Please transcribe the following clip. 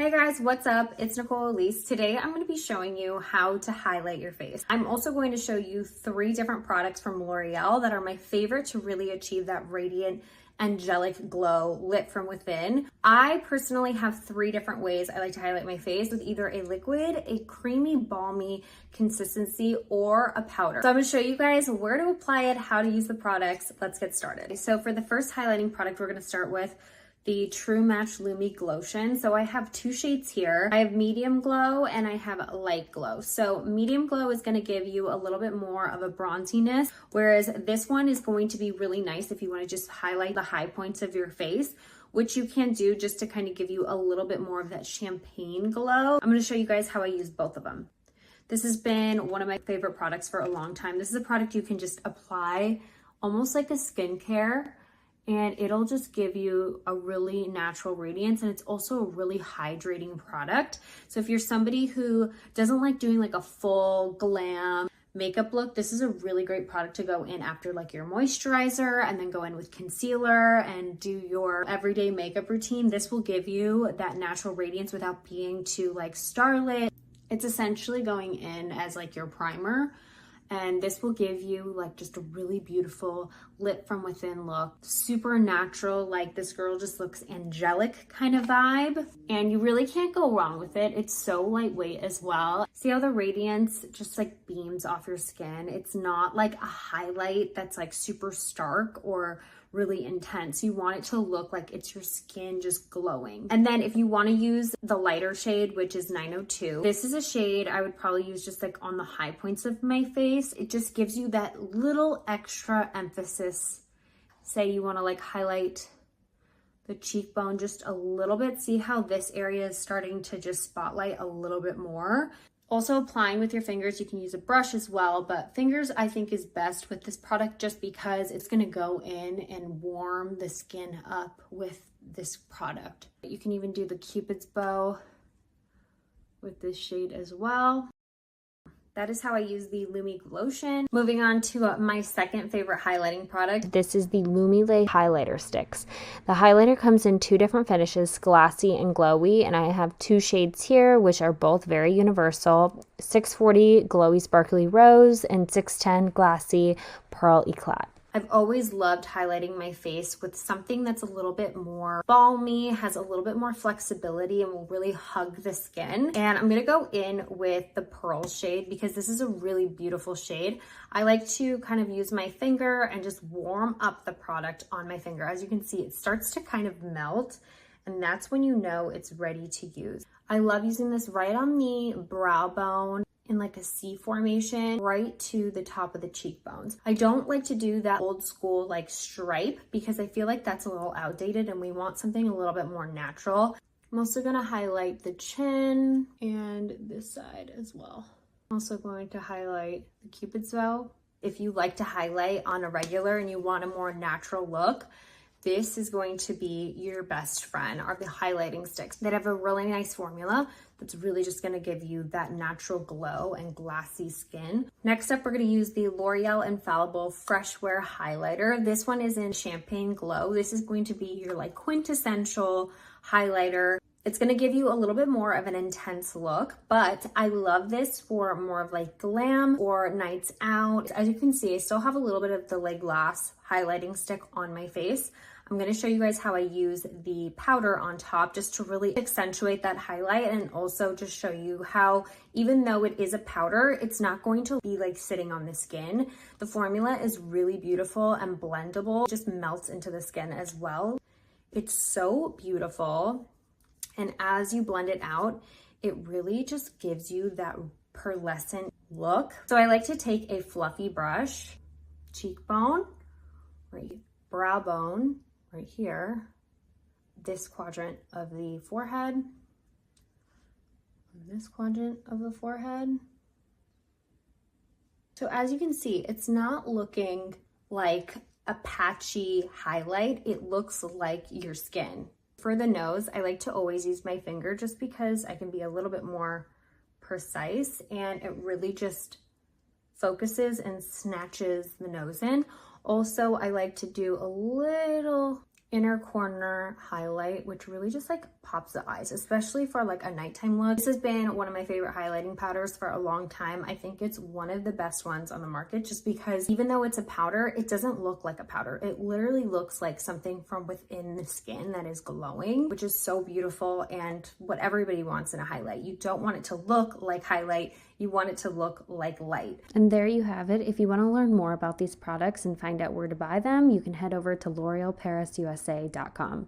Hey guys, what's up? It's Nicole Elise. Today I'm going to be showing you how to highlight your face. I'm also going to show you 3 different products from L'Oreal that are my favorite to really achieve that radiant, angelic glow lit from within. I personally have 3 different ways I like to highlight my face, with either a liquid, a creamy, balmy consistency, or a powder. So I'm going to show you guys where to apply it, how to use the products. Let's get started. So for the first highlighting product, we're going to start with the True Match Lumi Glotion. So I have 2 shades here. I have medium glow and I have light glow. So medium glow is going to give you a little bit more of a bronziness, whereas this one is going to be really nice if you want to just highlight the high points of your face, which you can do just to kind of give you a little bit more of that champagne glow. I'm going to show you guys how I use both of them. This has been one of my favorite products for a long time. This is a product you can just apply almost like a skincare, and it'll just give you a really natural radiance, and it's also a really hydrating product. So if you're somebody who doesn't like doing like a full glam makeup look, this is a really great product to go in after like your moisturizer, and then go in with concealer and do your everyday makeup routine. This will give you that natural radiance without being too like starlit. It's essentially going in as like your primer, and this will give you like just a really beautiful lit from within look. Super natural, like this girl just looks angelic kind of vibe, and you really can't go wrong with it. It's so lightweight as well. See how the radiance just like beams off your skin? It's not like a highlight that's like super stark or really intense. You want it to look like it's your skin just glowing. And then if you want to use the lighter shade, which is 902, this is a shade I would probably use just like on the high points of my face. It just gives you that little extra emphasis. Say you want to like highlight the cheekbone just a little bit. See how this area is starting to just spotlight a little bit more. Also applying with your fingers, you can use a brush as well, but fingers I think is best with this product just because it's gonna go in and warm the skin up with this product. You can even do the Cupid's bow with this shade as well. That is how I use the Lumi Glotion. Moving on to my second favorite highlighting product. This is the Lumilé Highlighter Sticks. The highlighter comes in 2 different finishes, glassy and glowy, and I have 2 shades here, which are both very universal. 640 Glowy Sparkly Rose and 610 Glassy Pearl Eclat. I've always loved highlighting my face with something that's a little bit more balmy, has a little bit more flexibility, and will really hug the skin. And I'm gonna go in with the Pearl shade because this is a really beautiful shade. I like to kind of use my finger and just warm up the product on my finger. As you can see, it starts to kind of melt, and that's when you know it's ready to use. I love using this right on the brow bone, in like a C formation, right to the top of the cheekbones. I don't like to do that old school like stripe because I feel like that's a little outdated and we want something a little bit more natural. I'm also gonna highlight the chin and this side as well. I'm also going to highlight the Cupid's bow. If you like to highlight on a regular and you want a more natural look, this is going to be your best friend, are the highlighting sticks that have a really nice formula that's really just going to give you that natural glow and glassy skin. Next up, we're going to use the L'Oreal Infallible Fresh Wear Highlighter. This one is in Champagne Glow. This is going to be your like quintessential highlighter. It's going to give you a little bit more of an intense look, but I love this for more of like glam or nights out. As you can see, I still have a little bit of the Le Glace highlighting stick on my face. I'm going to show you guys how I use the powder on top just to really accentuate that highlight, and also just show you how, even though it is a powder, it's not going to be like sitting on the skin. The formula is really beautiful and blendable. It just melts into the skin as well. It's so beautiful. And as you blend it out, it really just gives you that pearlescent look. So I like to take a fluffy brush, cheekbone, right, brow bone, right here, this quadrant of the forehead, this quadrant of the forehead. So as you can see, it's not looking like a patchy highlight. It looks like your skin. For the nose, I like to always use my finger just because I can be a little bit more precise, and it really just focuses and snatches the nose in. Also, I like to do a little inner corner highlight, which really just like pops the eyes, especially for like a nighttime look. This has been one of my favorite highlighting powders for a long time. I think it's one of the best ones on the market just because even though it's a powder, it doesn't look like a powder. It literally looks like something from within the skin that is glowing, which is so beautiful and what everybody wants in a highlight. You don't want it to look like highlight. You want it to look like light. And there you have it. If you want to learn more about these products and find out where to buy them, you can head over to l'orealparisusa.com.